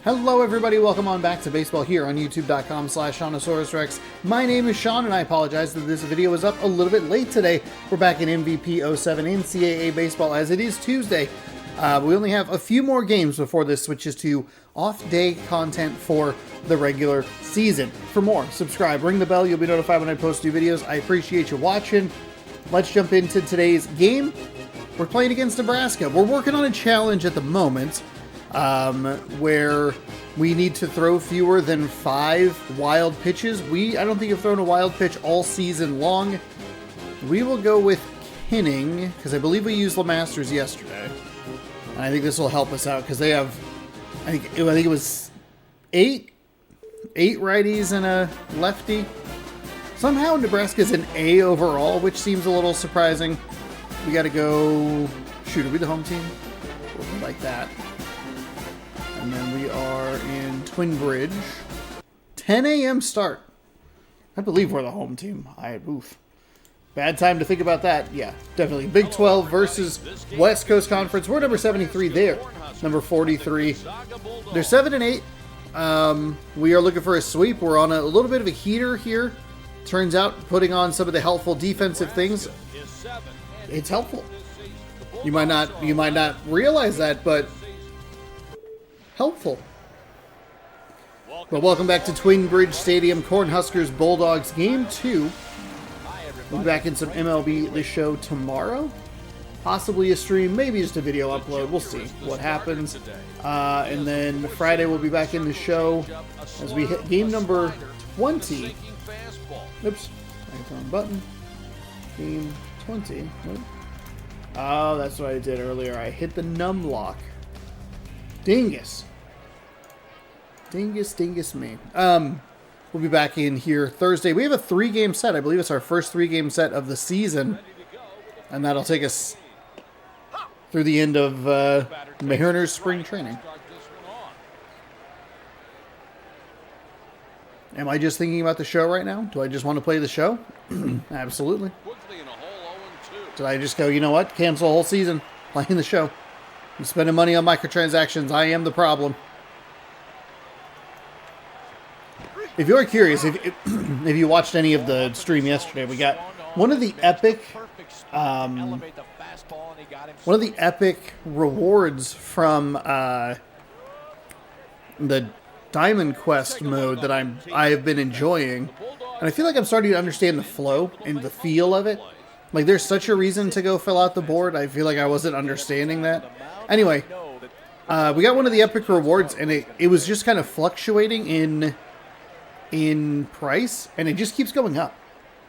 Hello everybody, welcome on back to baseball here on youtube.com/Seannosaurus. My name is Sean and I apologize that this video is up a little bit late today. We're back in MVP 07 NCAA baseball as it is Tuesday. We only have a few more games before this switches to off-day content for the regular season. For more, subscribe, ring the bell, you'll be notified when I post new videos. I appreciate you watching. Let's jump into today's game. We're playing against Nebraska. We're working on a challenge at the moment. Where we need to throw fewer than 5 wild pitches. I don't think I've thrown a wild pitch all season long. We will go with Kinning, because I believe we used LeMasters yesterday. And I think this will help us out, because they have, I think it was 8 righties and a lefty. Somehow Nebraska's an A overall, which seems a little surprising. We got to go, shoot, are we the home team? We'll like that. And then we are in Twin Bridge. 10 a.m. start. I believe we're the home team. Oof. Bad time to think about that. Yeah, definitely. Big 12 versus West Coast Conference. We're number 73 there. Number 43. They're 7 and 8. We are looking for a sweep. We're on a little bit of a heater here. Turns out putting on some of the helpful defensive things, it's helpful. You might not realize that, but helpful. But welcome back to Twin Bridge Stadium, Cornhuskers Bulldogs Game 2. We'll be back in some MLB The Show tomorrow. Possibly a stream, maybe just a video upload. We'll see what happens. And then Friday we'll be back in the show as we hit game number 20. Oops, wrong button. Game 20. Nope. Oh, that's what I did earlier. I hit the num lock. Dingus. Dingus me. We'll be back in here Thursday. We have a 3-game set. I believe it's our first 3-game set of the season. And that'll take us through the end of Mariners spring training. Am I just thinking about the show right now? Do I just want to play the show? Absolutely. Did I just go, you know what? Cancel the whole season. Playing the show. I'm spending money on microtransactions. I am the problem. If you're curious, if you watched any of the stream yesterday, we got one of the epic rewards from the Diamond Quest mode that I have been enjoying, and I feel like I'm starting to understand the flow and the feel of it. Like, there's such a reason to go fill out the board. I feel like I wasn't understanding that. Anyway, we got one of the epic rewards, and it was just kind of fluctuating in price, and it just keeps going up.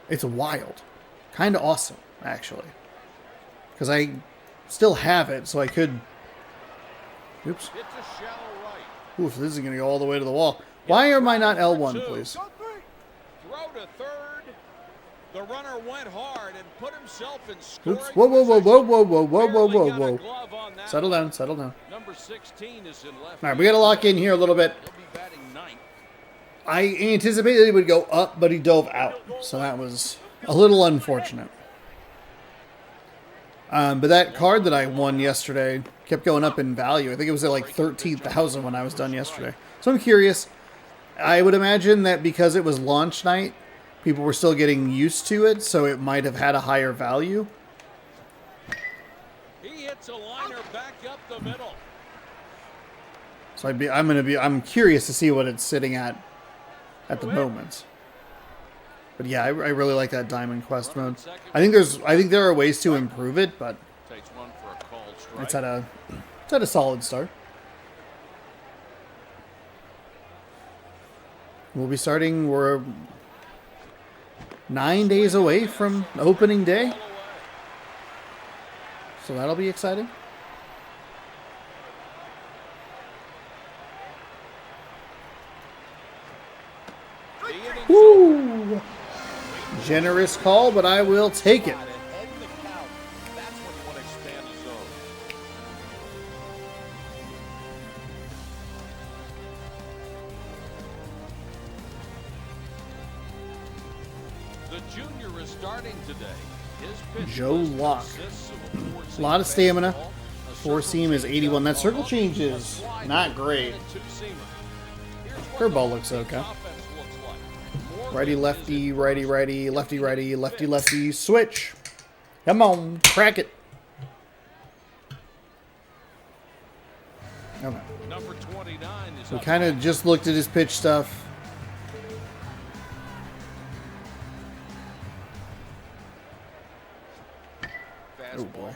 It's wild. Kind of awesome, actually. Because I still have it, so I could... Oops. Oof, this is going to go all the way to the wall. Why am I not L1, please? Throw to third. The runner went hard and put himself in scoring. Oops. Whoa. Settle down. Number 16 is in left. All right, we got to lock in here a little bit. I anticipated he would go up, but he dove out. So that was a little unfortunate. But that card that I won yesterday kept going up in value. I think it was at like 13,000 when I was done yesterday. So I'm curious. I would imagine that because it was launch night, people were still getting used to it, so it might have had a higher value. He hits a liner back up the middle. So I'm curious to see what it's sitting at the moment. But yeah, I really like that Diamond Quest mode. I think there are ways to improve it, but it's at a solid start. We'll be starting. We're 9 days away from opening day, so that'll be exciting. Woo! Generous call, but I will take it. The junior is starting today. His pitch Joe Locke. A lot of stamina. Four seam is 81. That circle change is not great. Curveball looks okay. Righty, lefty, righty, righty, lefty, righty, lefty, lefty, switch. Come on, crack it. Okay. Number 29 is We kind of just looked at his pitch stuff. Oh boy.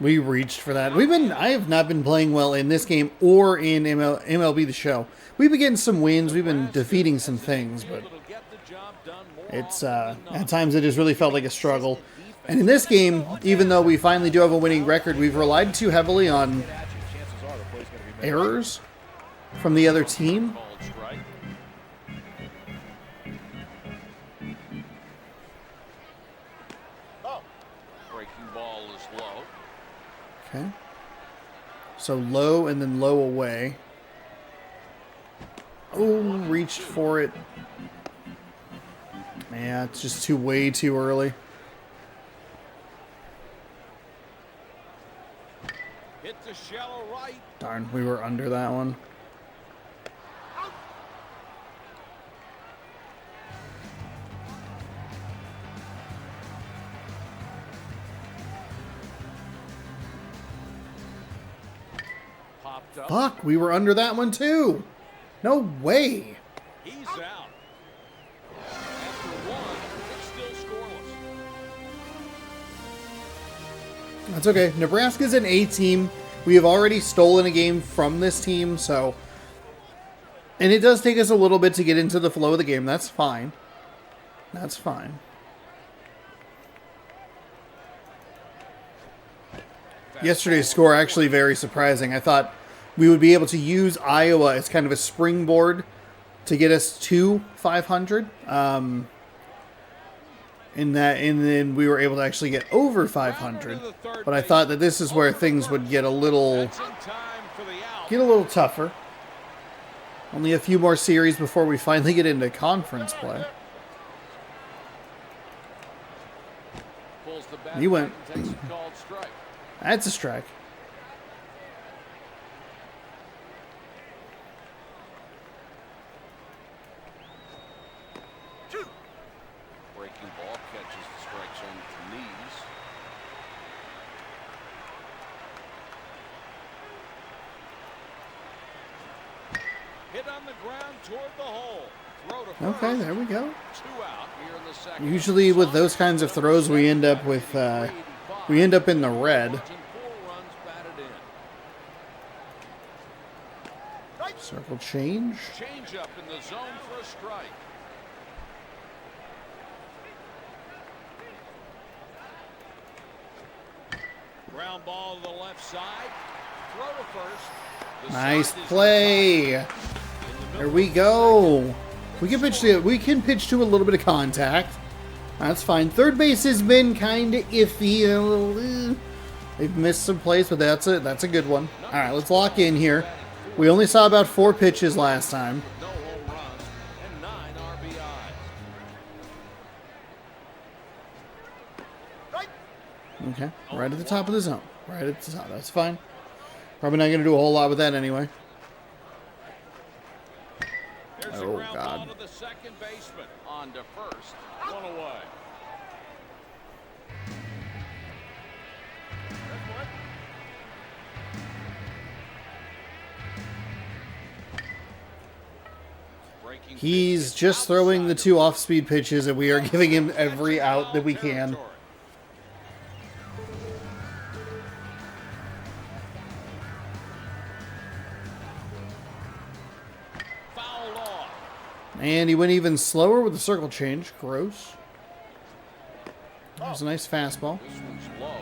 We reached for that. I have not been playing well in this game or in MLB The Show. We've been getting some wins. We've been defeating some things, but it's at times it has really felt like a struggle. And in this game, even though we finally do have a winning record, we've relied too heavily on errors from the other team. Okay. So low and then low away. Oh, reached for it. Yeah, it's just way too early. Hit the shallow right. Darn, we were under that one. Fuck, we were under that one too. No way. He's out. After one, it's still scoreless. That's okay. Nebraska's an A team. We have already stolen a game from this team, so... And it does take us a little bit to get into the flow of the game. That's fine. That's fine. Yesterday's score actually very surprising. I thought we would be able to use Iowa as kind of a springboard to get us to 500. And then we were able to actually get over 500. But I thought that this is where things would get a little tougher. Only a few more series before we finally get into conference play. He went. That's a strike. Breaking ball catches the strike zone with the knees. Hit on the ground toward the hole. Throw to first. Okay, there we go. 2 out here in the second. Usually with those kinds of throws, we end up with we end up in the red. Circle change. Change up in the zone for a strike. Ground ball to the left side. Throw to first. Nice play. There we go. We can pitch to a little bit of contact. That's fine. Third base has been kind of iffy. They've missed some plays, but that's a good one. All right, let's lock in here. We only saw about 4 pitches last time. No home runs and 9 RBIs. Okay, right at the top of the zone. Right at the top. That's fine. Probably not going to do a whole lot with that anyway. There's Oh, a ground God. ball to the second baseman. On to first. 1 away. He's just throwing the 2 off-speed pitches, and we are giving him every out that we can. Fouled off. And he went even slower with the circle change. Gross. That was a nice fastball. This one's low.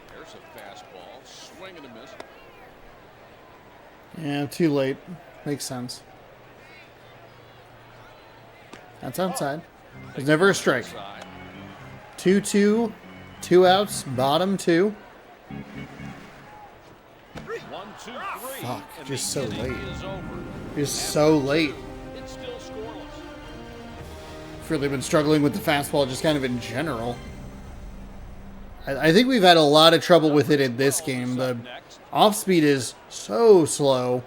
There's a fastball. Swing and a miss. Yeah, too late. Makes sense. That's outside. There's never a strike. 2-2. 2 outs. Bottom 2. 1, 2, 3. Fuck, And just the so inning late. is over. Just so late. It's still scoreless. I've really been struggling with the fastball just kind of in general. I think we've had a lot of trouble with it in this game. The off speed is so slow,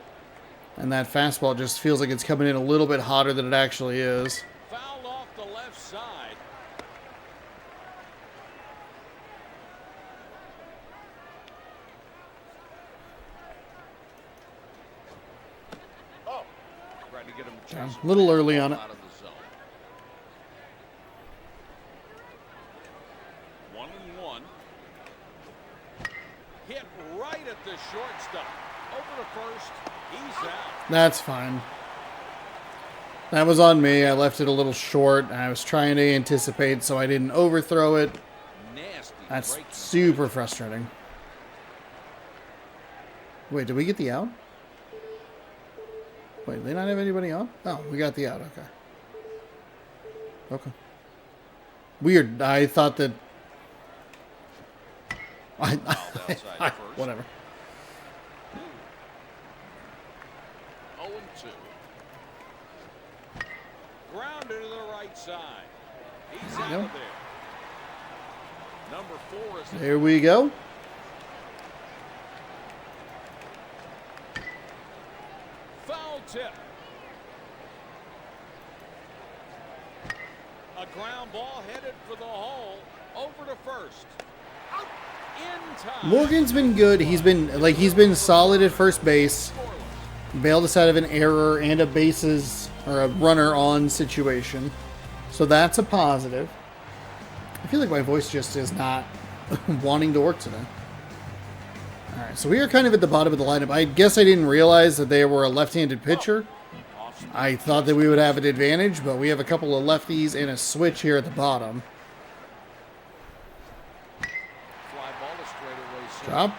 and that fastball just feels like it's coming in a little bit hotter than it actually is. Fouled off the left side. Trying to get him chasing A little early on it. out of the zone. 1-1. Hit right at the shortstop. Over to first. He's out. That's fine. That was on me. I left it a little short. I was trying to anticipate so I didn't overthrow it. Nasty. That's breaking. super frustrating. Wait, did we get the out? Wait, they not have anybody on? Oh, we got the out. Okay. Okay. Weird. I thought that... whatever. 0-2. Grounded to the right side. He's out of there. Number 4 is There we go. foul tip. A ground ball headed for the hole. Over to first. In time. Morgan's been good. He's been solid at first base. Bailed us out of an error and a bases or a runner on situation. So that's a positive. I feel like my voice just is not wanting to work today. Alright, so we are kind of at the bottom of the lineup. I guess I didn't realize that they were a left-handed pitcher. I thought that we would have an advantage, but we have a couple of lefties and a switch here at the bottom. Drop.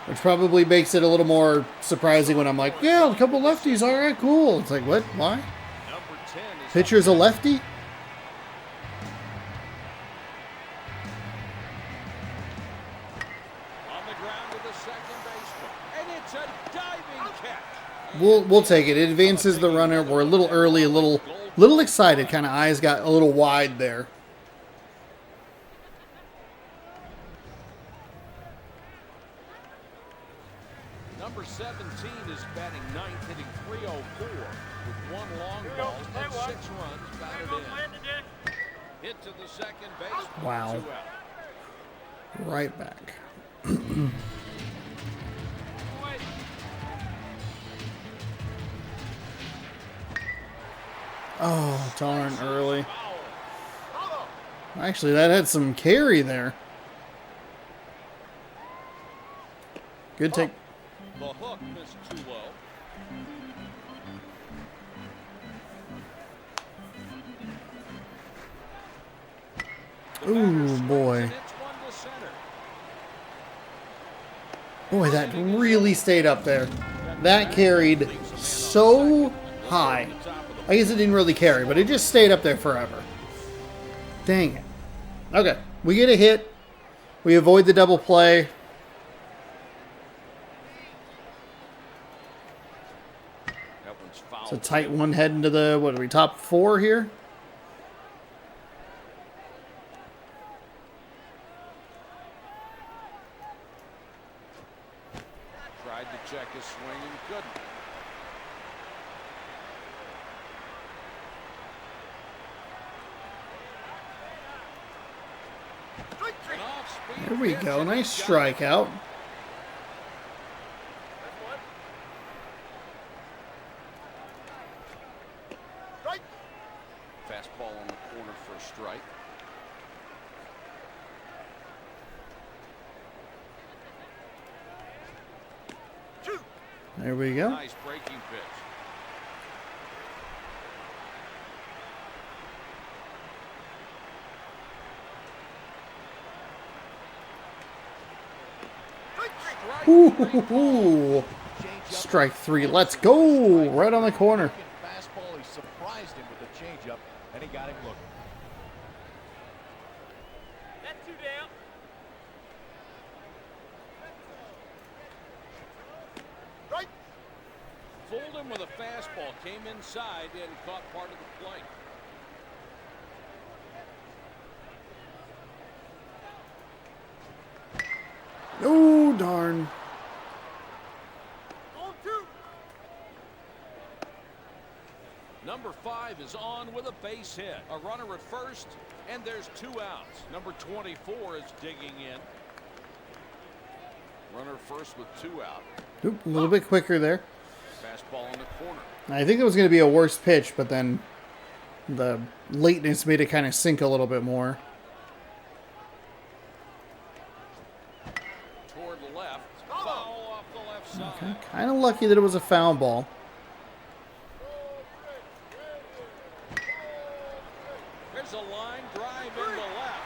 Which probably makes it a little more surprising when I'm like, yeah, a couple lefties, all right, cool. It's like, what? Why? Pitcher's a lefty? On the ground to the second baseman. And it's a diving catch. We'll take it. It advances the runner. We're a little early, a little excited. Kind of eyes got a little wide there. Number 17 is batting ninth, hitting .304 with one long ball and 6 runs. Got it in. Hit to the second base. Wow. 2 out. Right back. Oh, darn early. Actually, that had some carry there. Good take. The hook missed too low. Ooh, boy. Boy, that really stayed up there. That carried so high. I guess it didn't really carry, but it just stayed up there forever. Dang it. Okay, we get a hit. We avoid the double play. It's a tight one heading to the, what are we, top 4 here? Tried to check his swing and couldn't. There we go. Nice strikeout. Fastball on the corner for a strike. There we go. Nice breaking pitch. Ooh, strike 3. Let's go. Right on the corner. Fastball, he surprised him with the changeup, and he got him looking. That's 2 down. Full him with a fastball. Came inside and caught part of the plate. Oh, darn. Number 5 is on with a base hit. A runner at first, and there's 2 outs. Number 24 is digging in. Runner first with 2 out. Oop, a little bit quicker there. Fastball in the corner. I think it was going to be a worse pitch, but then the lateness made it kind of sink a little bit more. Toward the left. Foul off the left side. Okay. Kind of lucky that it was a foul ball. There's a line drive in the left.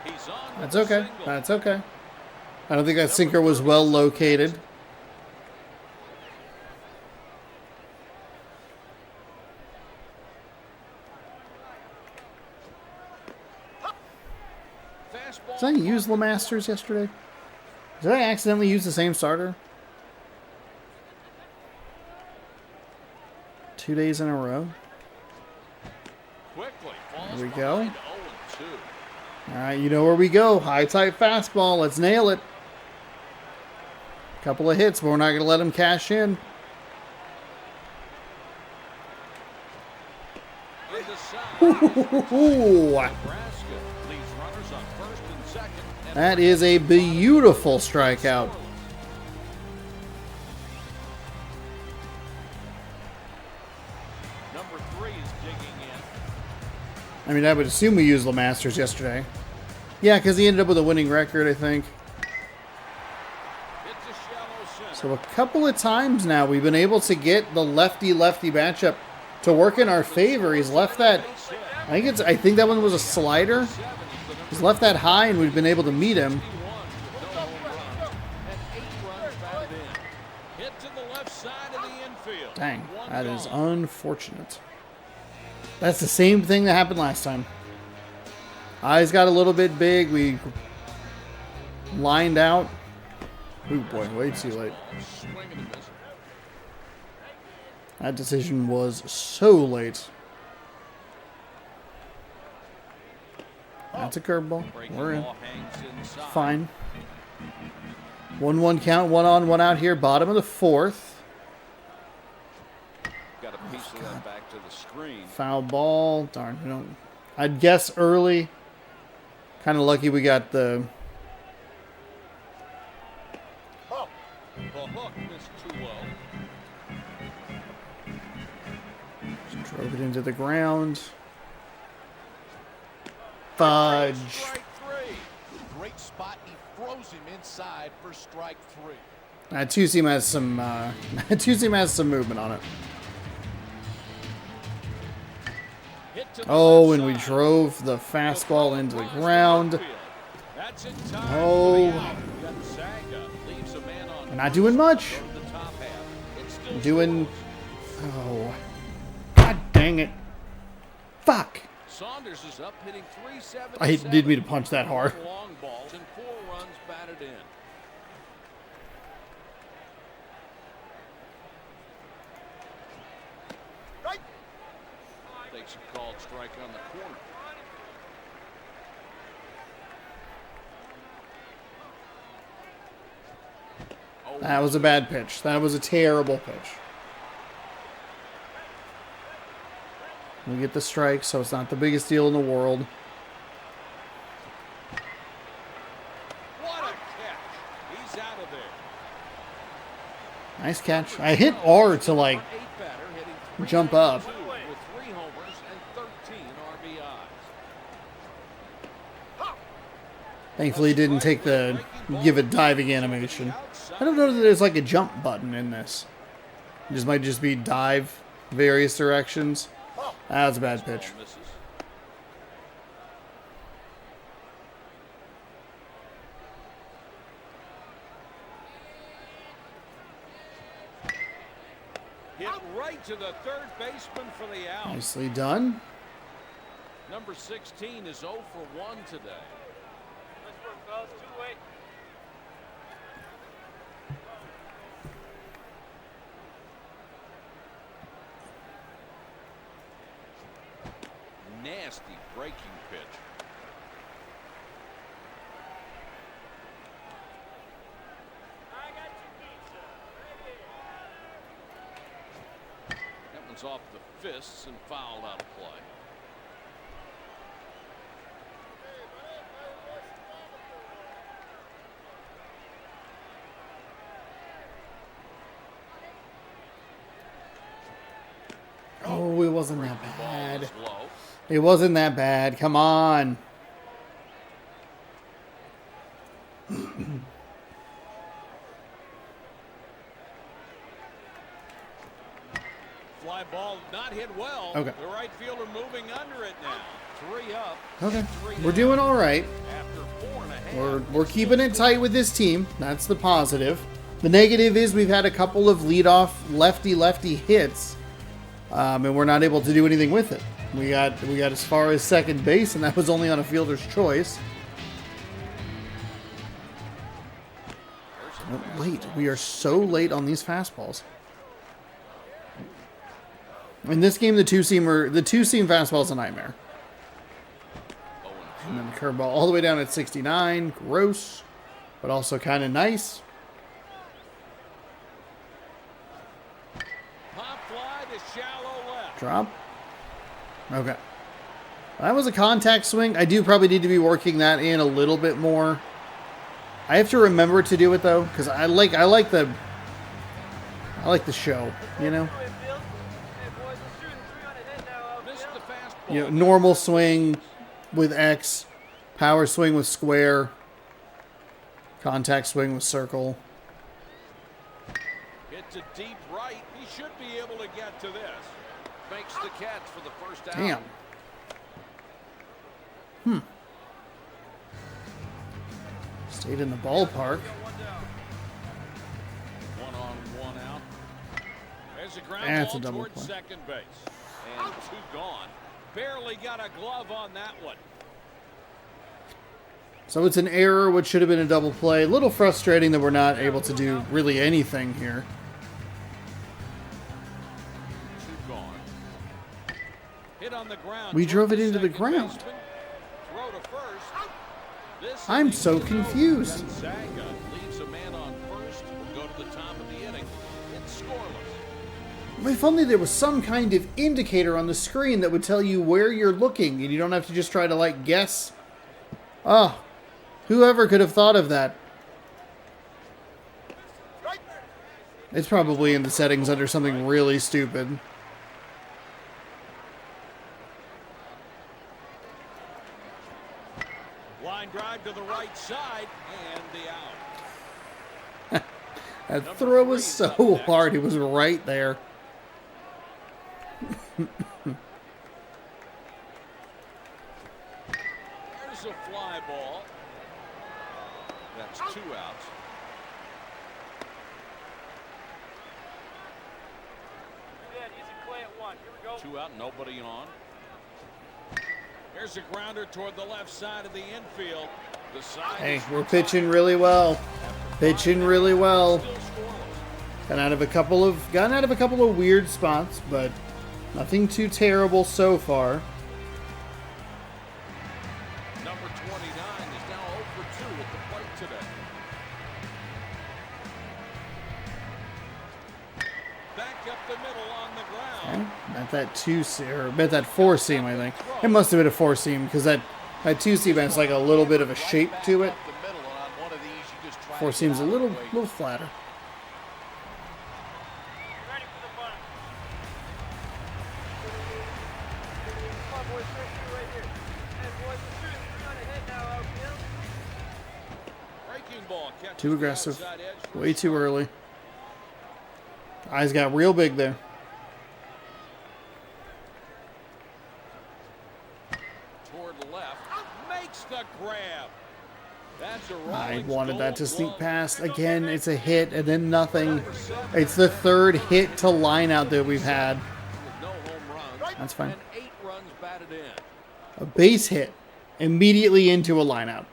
He's on. That's okay. That's okay. I don't think that sinker was well located. Did I use LeMasters yesterday? Did I accidentally use the same starter? 2 days in a row. There we go. All right, you know where we go. High tight fastball. Let's nail it. Couple of hits, but we're not going to let him cash in. That is a beautiful strikeout. Number 3 is digging in. I mean, I would assume we used LeMasters yesterday. Yeah, because he ended up with a winning record, I think. So a couple of times now we've been able to get the lefty-lefty matchup to work in our favor. He's left that, I think that one was a slider. He's left that high and we've been able to meet him. Dang, that is unfortunate. That's the same thing that happened last time. Eyes got a little bit big. We lined out. Oh boy, way too late. That decision was so late. That's a curveball. We're in. Fine. 1-1 count, 1 on, 1 out here. Bottom of the 4th. Got a piece of that back to the screen. Foul ball. Darn, we don't. I'd guess early. Kind of lucky we got the. The hook missed too low. Just drove it into the ground. Fudge. Strike 3. Great spot. He throws him inside for strike 3. Two-seam has some. Two-seam has some movement on it. Oh, and we drove the fastball into the ground. Oh. We're not doing much. I'm doing. Oh. God dang it. Fuck. Saunders is up hitting 377. I didn't mean to punch that hard. Long balls and 4 runs batted in. Takes a called strike on the corner. That was a bad pitch. That was a terrible pitch. We get the strike, so it's not the biggest deal in the world. What a catch. He's out of there. Nice catch. I hit R to like jump up. With 3 homers and 13 RBIs. Thankfully, it didn't take the give it diving animation. I don't know that there's like a jump button in this. It just might just be dive various directions. That was a bad pitch. Hit right to the third baseman for the out. Nicely done. Number 16 is 0 for 1 today. nasty breaking pitch. That one's off the fists and fouled out of play. Oh, it wasn't that bad. It wasn't that bad. Come on. Fly ball not hit well. Okay. The right fielder moving under it now. 3 up. Okay. We're doing all right. After 4.5. We're keeping it tight with this team. That's the positive. The negative is we've had a couple of leadoff lefty hits. And we're not able to do anything with it. We got as far as second base, and that was only on a fielder's choice. Oh, late. We are so late on these fastballs. In this game, the two-seam fastball is a nightmare. And then the curveball all the way down at 69. Gross, but also kind of nice. Drop. Okay. That was a contact swing. I do probably need to be working that in a little bit more. I have to remember to do it though, because I like the show, you know. You know, normal swing with X, power swing with square, contact swing with circle. Hit to deep right. He should be able to get to this. Makes the catch for the first out. Damn. Stayed in the ballpark. 1 on, 1 out. There's a ground That's ball a double towards play. second base. And 2 gone. Barely got a glove on that one. So it's an error, which should have been a double play. A little frustrating that we're not able to do really anything here. Hit on the ground. We drove it into the ground. Throw to first. I'm so confused. Gonzaga leaves a man on first. Will go to the top of the inning. It's scoreless. If only there was some kind of indicator on the screen that would tell you where you're looking and you don't have to just try to, like, guess. Oh, whoever could have thought of that? It's probably in the settings under something really stupid. Line drive to the right side and the out. That throw was so hard. It was right there. There's a fly ball. That's 2 outs. Two out, nobody on. There's a grounder toward the left side of the infield. The side Hey, we're pitching really well. Pitching really well. Gotten out of a couple of weird spots, but nothing too terrible so far. Number 29 is now 0 for 2 at the plate today. Back up the middle on the ground. Okay. At that at that 4-seam, I think. It must have been a 4-seam because that 2-seam has like a little bit of a shape to it. 4-seam's a little flatter. Too aggressive. Way too early. Eyes got real big there. Toward left. Makes the grab. That's a I wanted that to sneak past. Again, it's a hit and then nothing. It's the 3rd hit to line out that we've had. No home runs. That's fine. And 8 runs batted in. A base hit immediately into a line out.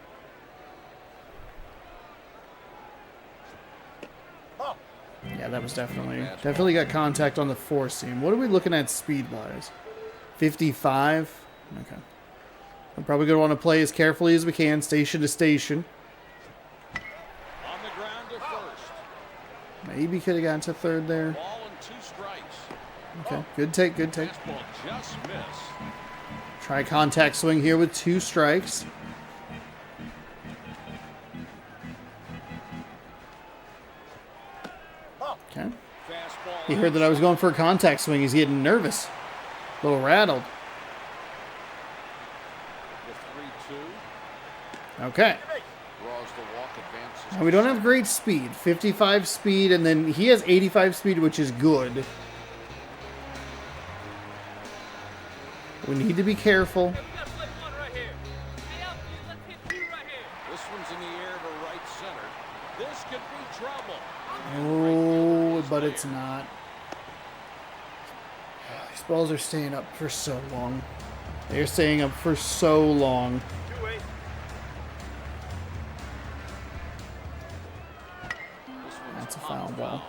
Yeah, that was definitely got contact on the 4-seam. What are we looking at speed-wise? 55? Okay. We're probably going to want to play as carefully as we can, station to station. On the ground to first. Maybe could have gotten to third there. Ball and 2 strikes. Okay, good take, good take. Fastball just missed. Try contact swing here with 2 strikes. Okay. He heard that I was going for a contact swing. He's getting nervous. A little rattled. The 3-2. Okay. Draws the walk, advances. Now we don't have great speed. 55 speed, and then he has 85 speed, which is good. We need to be careful. This one's in the air to right center. This could be trouble. Oh, but it's not. These balls are staying up for so long. They're staying up for so long. That's a foul ball.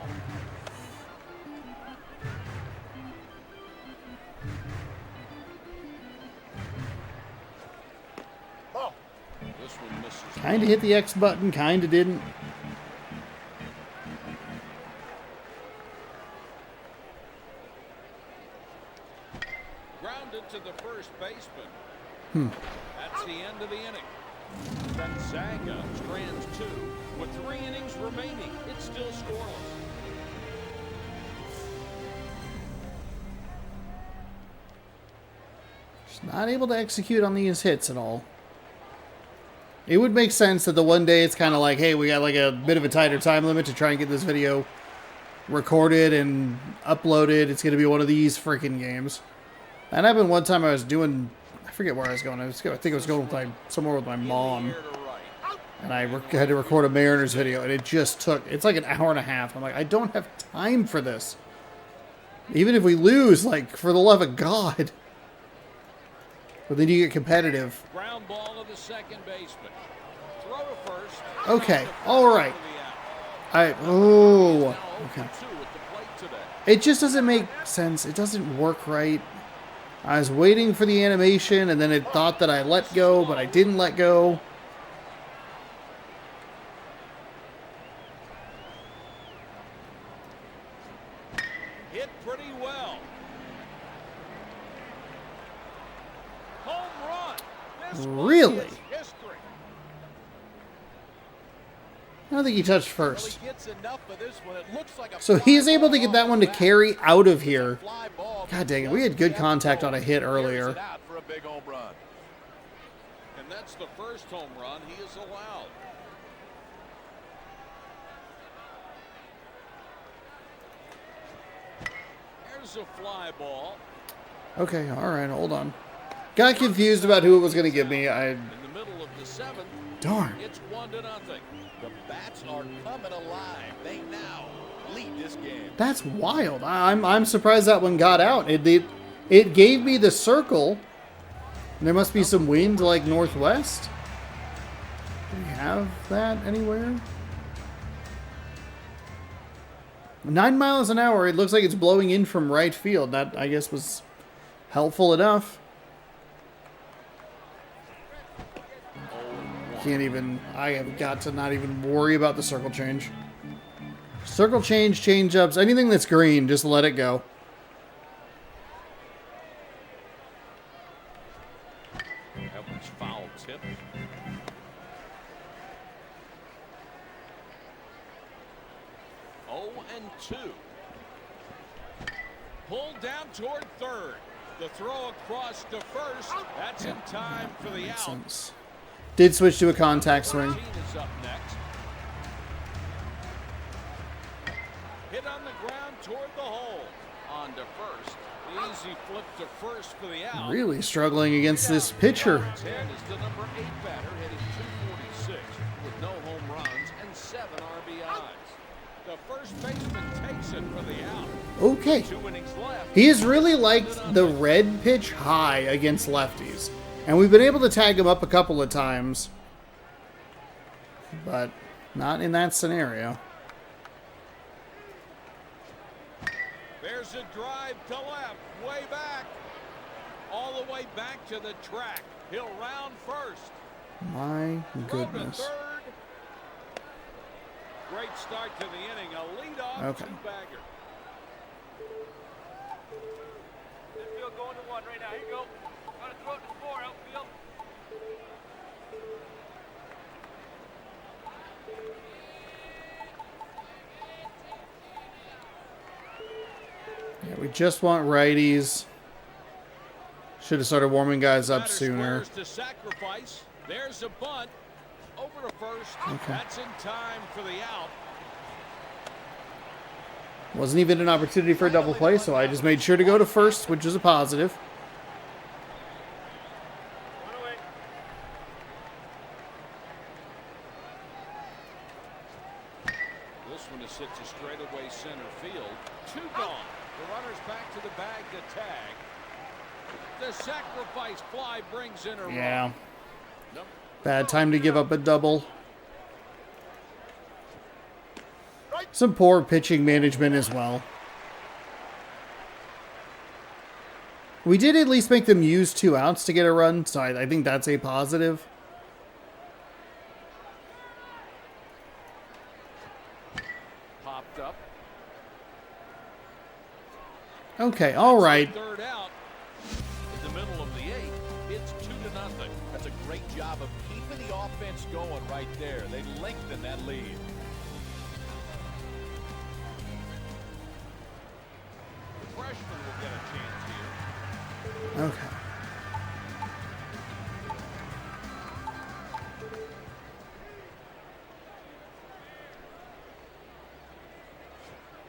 This one misses. Kind of hit the X button, kind of didn't. Grounded to the first baseman. That's the end of the inning. Gonzaga strands 2 with 3 innings remaining. It's still scoreless. Just not able to execute on these hits at all. It would make sense that the one day it's kind of like, hey, we got like a bit of a tighter time limit to try and get this video recorded and uploaded. It's going to be one of these freaking games. That happened one time I was doing, I forget where I was going. I think I was going with somewhere with my mom. And I had to record a Mariners video, and it just took, it's like an hour and a half. I'm like, I don't have time for this. Even if we lose, like, for the love of God. But then you get competitive. Ground ball to the second baseman. Throw to first. Okay, all right. Okay. It just doesn't make sense. It doesn't work right. I was waiting for the animation, and then it thought that I let go, but I didn't let go. Hit pretty well. Home run. This one Really? is history. I don't think he touched Well, first. he gets enough of this one. It looks like a So he's fly able to ball get that one to off the carry bat. out of here. Fly ball, God dang it, we had good contact on a hit earlier. Clears it out for a big home run. And that's the first home run he has allowed. Here's a fly ball. Okay, all right, hold on. Got confused about who it was going to give me. In the middle of the 7th, Darn. it's 1-0. The bats are coming alive. They now lead this game. That's wild. I'm surprised that one got out. It gave me the circle. There must be some wind like northwest. Do we have that anywhere? 9 miles an hour. It looks like it's blowing in from right field. That, I guess, was helpful enough. Can't even, I have got to not even worry about the circle change. Circle change, change ups, anything that's green, just let it go. That one's foul tip. Oh, and 2. Pulled down toward third. The throw across to first. That's in time for the Makes out. sense. Did switch to a contact swing. 13 is up next. Hit on the ground toward the hole. On to first. The easy flip to first for the out. Really struggling against this pitcher. 10 is the number 8 batter, hitting .246 with no home runs and 7 RBIs. The first baseman takes it for the out. Okay. 2 innings left. He has really liked the red pitch high against lefties. And we've been able to tag him up a couple of times. But not in that scenario. There's a drive to left, way back, all the way way back to the track. He'll round first. My Throw to goodness. third. Great start to the inning. A leadoff Okay. two-bagger. Infield going to one right now. Here you go. Got to throw it to four. Outfield. Yeah, we just want righties. Should have started warming guys up Batter sooner. squares to sacrifice. There's a bunt. Over to first. Okay. That's in time for the out. Wasn't even an opportunity for a double play, so I just made sure to go to first, which is a positive. One away. This one is hit to straightaway center field. Two gone. The runner's back to the bag to tag. The sacrifice fly brings in a run. Yeah. Nope. Bad time to give up a double. Some poor pitching management as well. We did at least make them use 2 outs to get a run, so I think that's a positive. Popped up. Okay, all right. Third out. In the middle of the 8th, it's 2-0. That's a great job of keeping the offense going right there. They lengthen that lead. The freshman will get a chance here. Okay.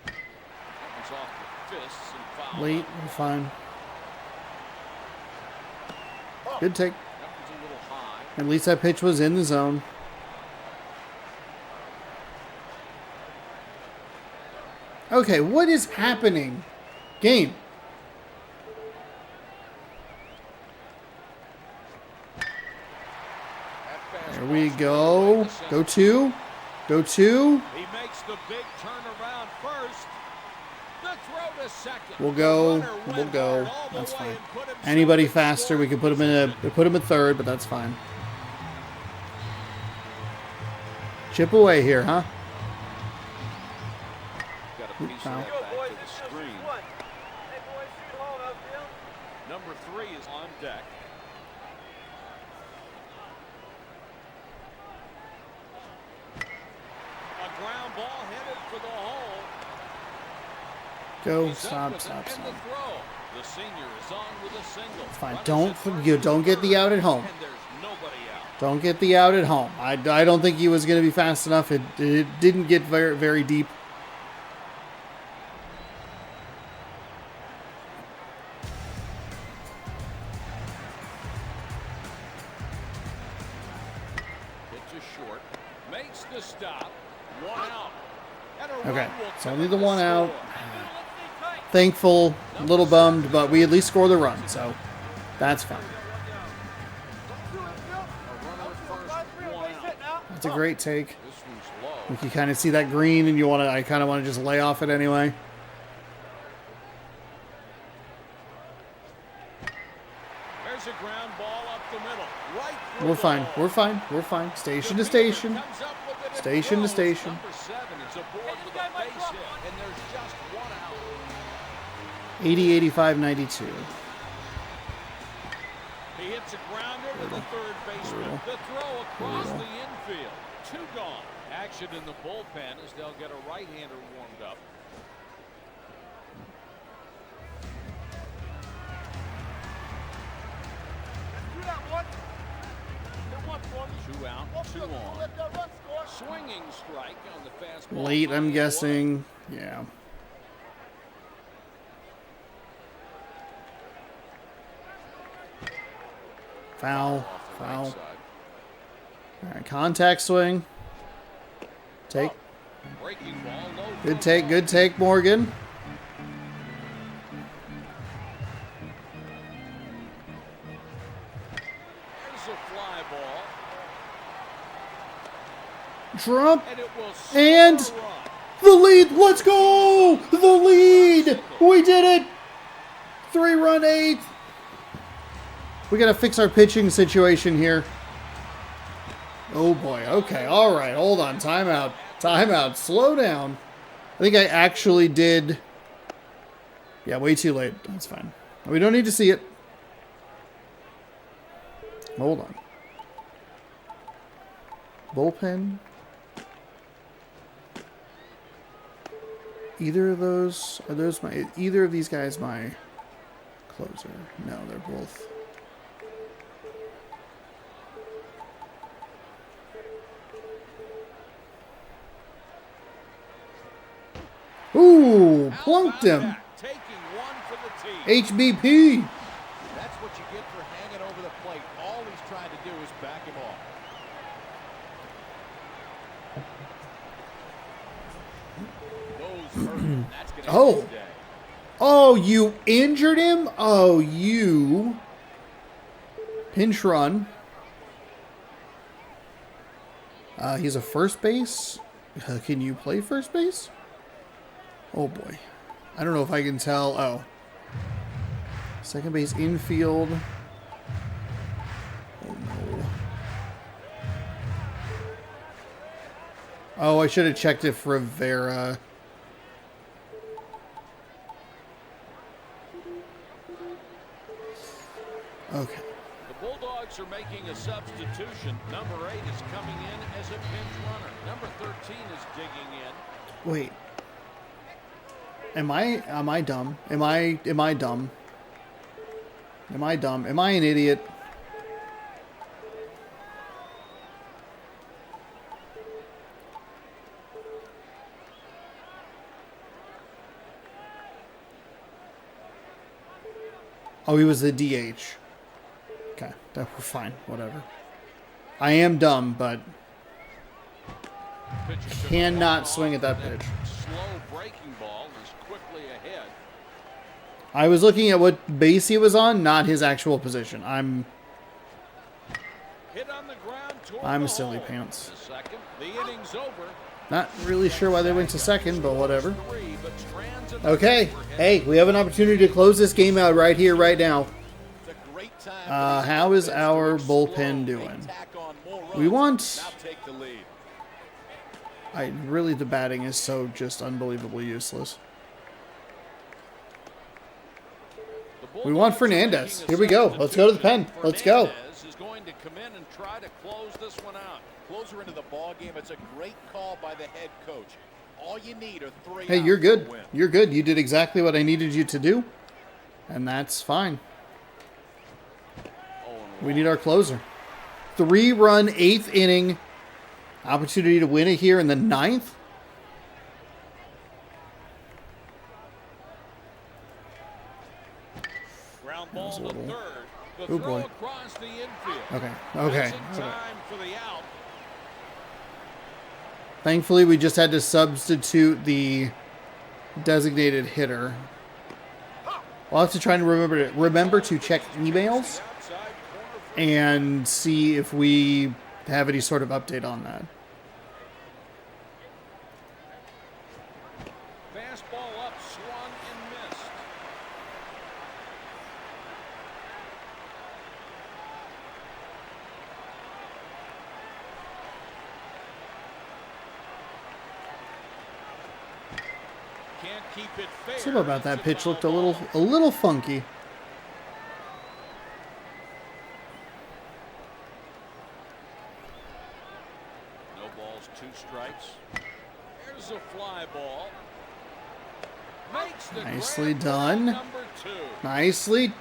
That one's off the fists and foul. Late, we're fine. Good take. That was a little high. At least that pitch was in the zone. Okay, what is happening? Game. There we go. Go 2. Go 2. He makes the big turnaround first. The throw to second. We'll go. The runner We'll went go. hard all the That's way fine. and put himself Anybody in faster, we scoring can put him at third, but that's fine. Chip away here, huh? Got a piece of Foul. that Go, back boys. to the This is screen. one. Hey, boys, shoot it home, outfield. Number 3 is on deck. A ground ball headed for the hole. Go. He's up Stop, with it, stop, and stop. the throw. The senior is on with a single. Fine. Runners Don't at first you and don't get the out at home. And there's nobody out. Don't get the out at home. I don't think he was going to be fast enough. It didn't get very, very deep. Pitch is short. Makes the stop. One out. And a Okay, run will it's come only in the to one out. score. Thankful, a little bummed, but we at least score the run, so that's fine. A runner at first, one out. That's a great take. This one's low. You can kind of see that green, and I kind of want to just lay off it anyway. There's a ground ball up the middle. Right through We're the fine. hole. We're fine. We're fine. Station to The fielder station. comes up with it and Station to throws. station. Number 7 is aboard with a base hit, and there's just one out. 80, 85, 92. He hits a grounder to the third baseman. The throw across the infield. 2 gone. Action in the bullpen as they'll get a right-hander warmed up. Do that one. Hit one for me. 2 out, 2 on. Let that run score. Swinging strike on the fastball. Late, I'm High guessing. Yeah. Foul. off the right Foul. side. All right, contact swing. Take. Breaking ball, low Good for take. ball. Good take, Morgan. There's a fly ball, Drop. and it will score And a run. the lead. Let's go. The lead. We did it. 3-run 8th. We got to fix our pitching situation here. Oh boy. Okay. All right. Hold on. Timeout. Timeout. Slow down. I think I actually did. Yeah, way too late. That's fine. We don't need to see it. Hold on. Bullpen. Either of those, are those my, either of these guys my closer? No, they're both. Ooh, plunked him. HBP. That's what you get for hanging over the plate. All he's trying to do is back him off. Those hurt. That's gonna Oh. end his day. Oh, you injured him? Oh, you. Pinch run. He's a first base. Can you play first base? Oh boy. I don't know if I can tell. Oh. Second base infield. Oh no. Oh, I should have checked if Rivera. Okay. The Bulldogs are making a substitution. Number 8 is coming in as a pinch runner. Number 13 is digging in. Wait. Am I dumb? Am I dumb? Am I dumb? Am I an idiot? Oh, he was the DH. Okay, that we're fine. Whatever. I am dumb, but cannot swing at that pitch. Slow breaking ball is quickly ahead. I was looking at what base he was on, not his actual position. I'm Hit on the ground toward a the silly hole. pants. The second, the inning's over. Not really sure why they went to second, but whatever. 3, but strands of Okay. overhead. Hey, we have an opportunity to close this game out right here, right now. It's a great time. How is our bullpen doing? We want... Now take the lead. Really, the batting is so just unbelievably useless. The We want Bulldogs are Fernandez. making a Here we go. Let's go to the pen. Let's go. Fernandez is going to come in and try to close this one out. Closer into the ball game. It's a great call by the head coach. All you need are 3 Hey, outs you're to good. win. You're good. You did exactly what I needed you to do. And that's fine. We need our closer. 3-run, 8th inning. Opportunity to win it here in the 9th. Ground ball to little- third. The Oh, throw boy. across the infield. Okay. Okay. That's in time for the out. Thankfully, we just had to substitute the designated hitter. We'll have to try and remember to check emails Outside corner and see if we have any sort of update on that. fastball up, swung and missed. Can't keep it fair. Something about that It's pitch foul looked a ball. little funky. No balls, 2 strikes. There's a fly ball. Makes the Nicely grab done. for number 2. Nicely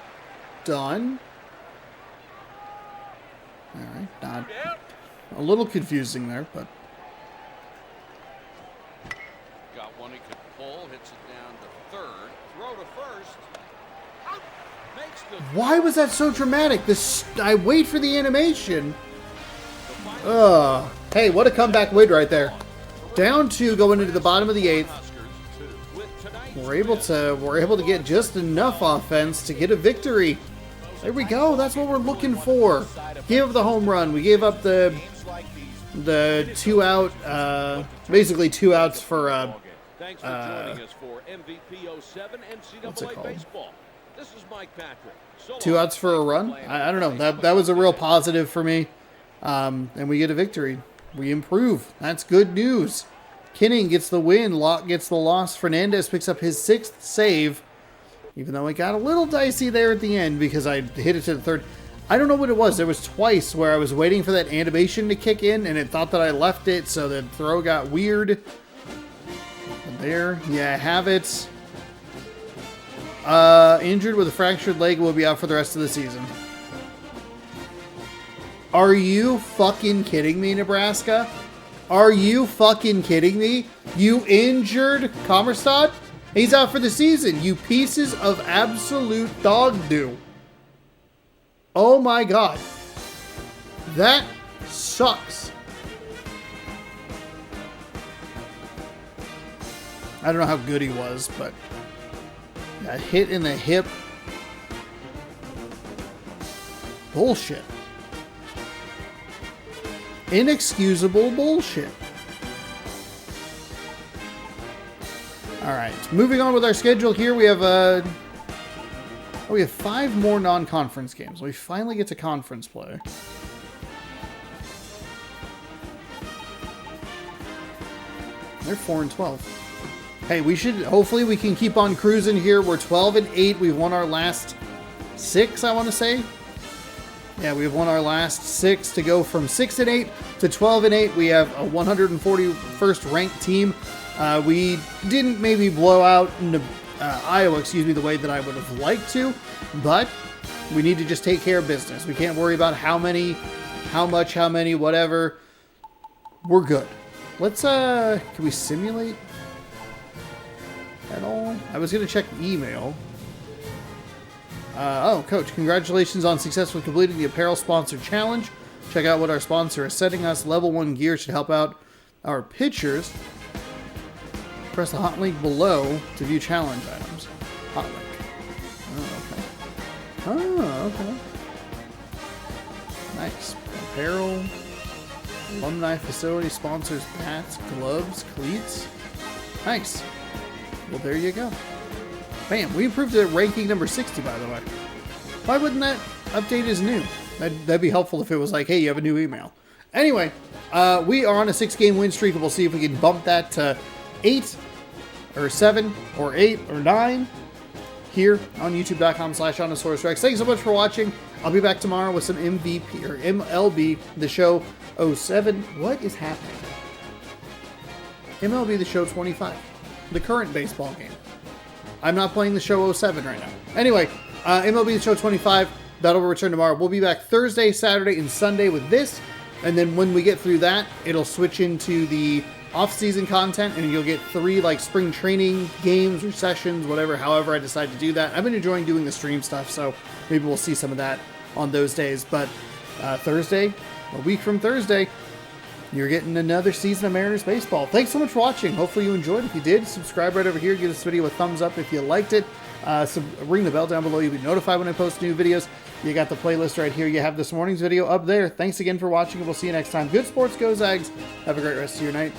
done. All right, not a little confusing there, but Got one he could pull, hits it down to third. Throw to first. Makes the why was that so dramatic? I wait for the animation. Ugh. Hey, what a comeback win right there. Down 2 going into the bottom of the 8th. Huskers with tonight's We're able to get just enough offense to get a victory. There we go. That's what we're looking for. Gave up the home run. We gave up the 2 out, basically 2 outs for Thanks for joining us for MVP 07 what's it NCAA called? baseball. This is Mike Patrick. So 2 outs for a run. I don't know. That was a real positive for me. And we get a victory. We improve. That's good news. Kinning gets the win. Locke gets the loss. Fernandez picks up his 6th save. Even though it got a little dicey there at the end because I hit it to the 3rd. I don't know what it was. There was twice where I was waiting for that animation to kick in and it thought that I left it, so the throw got weird. And there, yeah, I have it. Injured with a fractured leg, will be out for the rest of the season. Are you fucking kidding me, Nebraska? Are you fucking kidding me? You injured Commerstad? He's out for the season, you pieces of absolute dog do. Oh my god. That sucks. I don't know how good he was, but that hit in the hip. Bullshit. Inexcusable bullshit. Alright, moving on with our schedule here, we have we have 5 more non-conference games. We finally get to conference play. They're 4-12. Hey, hopefully we can keep on cruising here. We're 12-8. We've won our last 6, I want to say. Yeah, we've won our last 6 to go from 6-8 to 12-8. We have a 141st ranked team. We didn't maybe blow out Iowa, the way that I would have liked to, but we need to just take care of business. We can't worry about how many, whatever. We're good. Let's, can we simulate at all? I was going to check email. Oh, Coach, congratulations on successfully completing the apparel sponsor challenge. Check out what our sponsor is sending us. Level 1 gear should help out our pitchers. Press the hot link below to view challenge items. Hot link. Oh, okay. Nice. Apparel. Alumni facility sponsors hats, gloves, cleats. Nice. Well, there you go. Bam. We improved to ranking number 60, by the way. Why wouldn't that update is new? That'd be helpful if it was like, hey, you have a new email. Anyway, we are on a 6-game win streak, and we'll see if we can bump that to 8 or 7 or 8 or 9 here on youtube.com/Seannosaurus Rex. Thanks so much for watching. I'll be back tomorrow with some MVP or MLB The Show 07. What is happening? MLB The Show 25. The current baseball game. I'm not playing the show 07 right now. Anyway, MLB The Show 25. That'll return tomorrow. We'll be back Thursday, Saturday, and Sunday with this. And then when we get through that, it'll switch into the off-season content, and you'll get 3 like spring training games or sessions, whatever, however I decide to do that. I've been enjoying doing the stream stuff, so maybe we'll see some of that on those days. But Thursday, a week from Thursday, you're getting another season of Mariners baseball. Thanks so much for watching. Hopefully you enjoyed. If you did, subscribe right over here. Give this video a thumbs up if you liked it. So ring the bell down below. You'll be notified when I post new videos. You got the playlist right here. You have this morning's video up there. Thanks again for watching, and we'll see you next time. Good sports, go Zags. Have a great rest of your night.